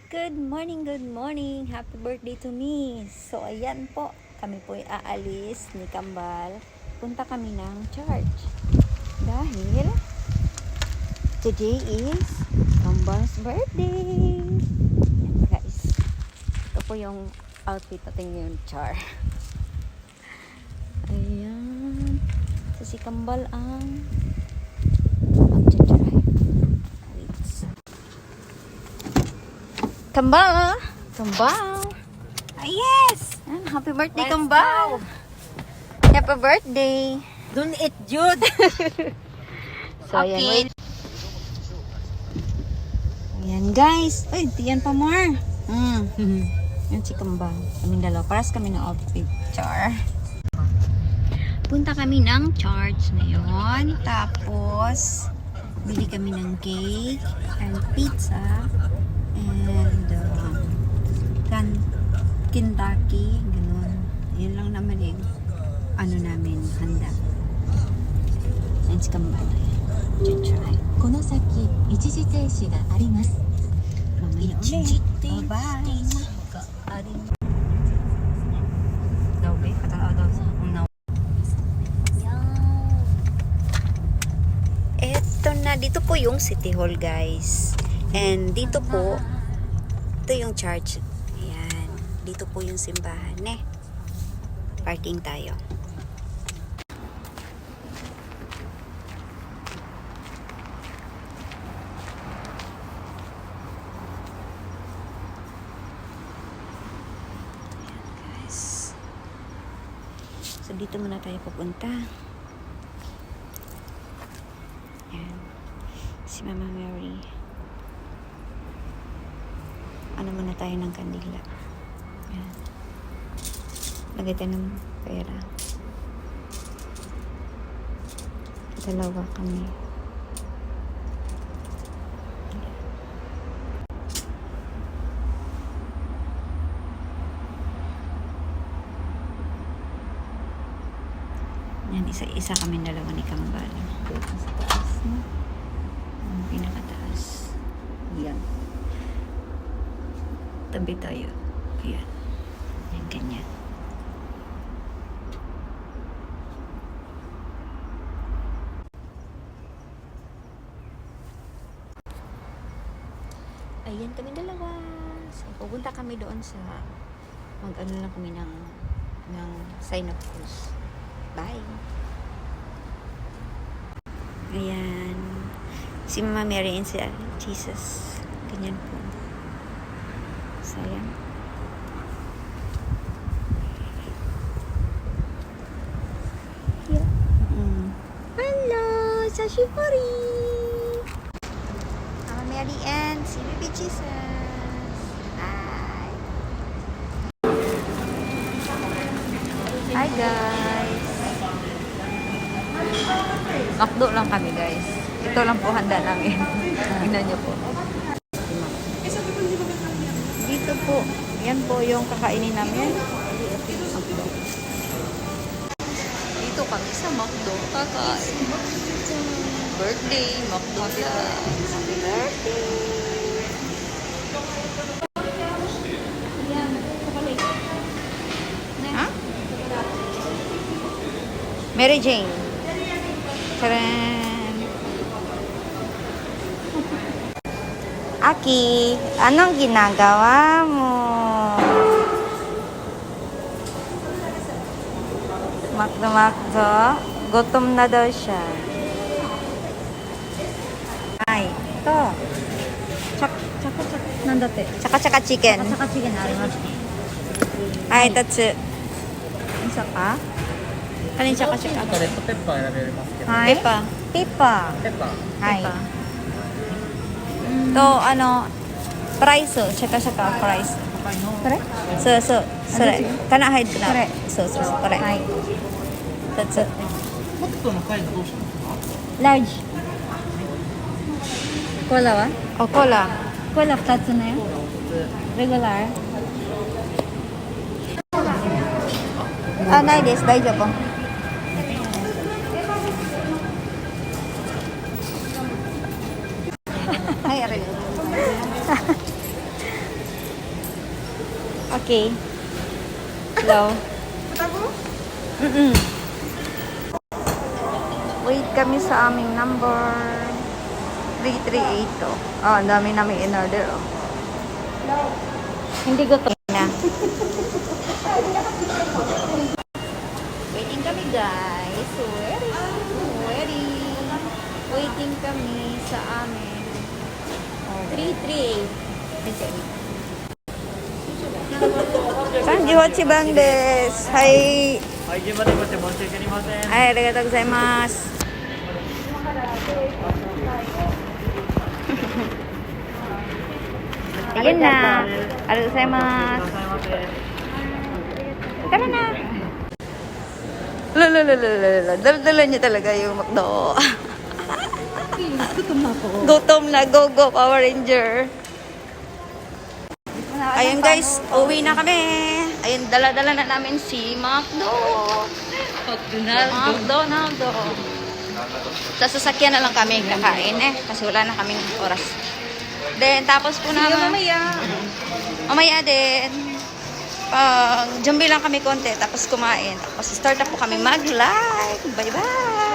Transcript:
Good morning, good morning. Happy birthday to me. So, ayan po. Kami po ay aalis ni Kambal. Punta kami ng church. Dahil, today is Kambal's birthday. Ayan, guys. Ito po yung outfit natin ngayon, char. Ayan. So, si Kambal ang Kambal! Kambal! Ah, yes! Happy birthday, Let's Kambal! Happy birthday! Dun it, Jude. So, Okay. Ayan, guys. Ay, tiyan pa more. Yan si Kambal. Kaming dalawa. Paras kami ng outfit. Char. Punta kami ng church ngayon. Tapos, bili kami ng cake and pizza. And Kentucky, ganun. Yun lang naman yung ano namin, handa. And si Kambal. Try. この先一時停止があります。 Mamaya Ichi-chi. ulit. Bye-bye. Daw, be? Katanaw daw. Eto na, dito po yung City Hall, guys. And dito po, ito yung church. Ayan. Dito po yung simbahan, eh. Parking tayo. Ayan, guys. So, dito muna tayo pupunta. Ayan. Si Mama Mary. Ano muna tayo ng kandila. Ayan. Lagay tayo ng pera. Dalawa kami. Yan, isa-isa kami dalawa ni Kambal. Sa taas, no? Ang pinakataas. Yan. Tabi tayo. Yan. Yan, ganyan. Ayan kami dalawa. So, pupunta kami doon sa mag-ano lang kami ng sign of cross. Bye! Ayan. Si Mama Mary and si Jesus. Ganyan po. Sayang. Yeah. Hello! Sashipuri! Mama Mary and si Baby Jesus. Hi! Hi, guys! Makdo lang kami, guys. Ito lang po handa namin. Tingnan niyo po. Dito po. Yan po yung kakainin namin. Makdo. Dito kami sa Makdo. Kakain. Birthday. Makdo siya. Happy birthday. Ha? Mary Jane. Taran! Aki, anong ginagawa mo? Makdo. Gutom na daw siya. Ay, ito. Tsaka chicken. チキンありますね。Ay, tatsu. Isa pa? Ano yung tsaka? レッドペッパー選べますけど、 Hi. Pepa. Pipa. ペッパー Ay. Pipa. To, ano, price. Tsaka price. これ？そう。それ。kana hide na. これ。そう。これ。はい。tatsu. ポテトのサイズどうしますか？ Large. Cola wa? O, cola. Cola 2つね。Regular. Ah, ないです。大丈夫。はい、ありがとうございます。Okay. Hello. Wait kami sa aming number 338 to. Oh, ang dami namin in order. Oh. Hindi gutom na. Waiting kami guys. Waiting. Waiting kami sa amin. 338. Sanji Hochi Bang desu. Hai. はい、現場でご注文申し訳ありません。 Ay, arigatou gozaimasu. Ayun na. Arigatou gozaimasu. Tara na. Lalalala. Dala-dala niya talaga yung McDo. Gutom na ako. Gutom na. Go, go, Power Ranger. Ayun guys, uwi na kami. Ayun, dala-dala na namin si McDo. McDonald's. Sa sasakyan na lang kami kakain kasi wala na kaming oras. Then, tapos po naman. Mamaya din. Jumbi lang kami konti, tapos kumain. Tapos start na po kami mag-live. Bye-bye!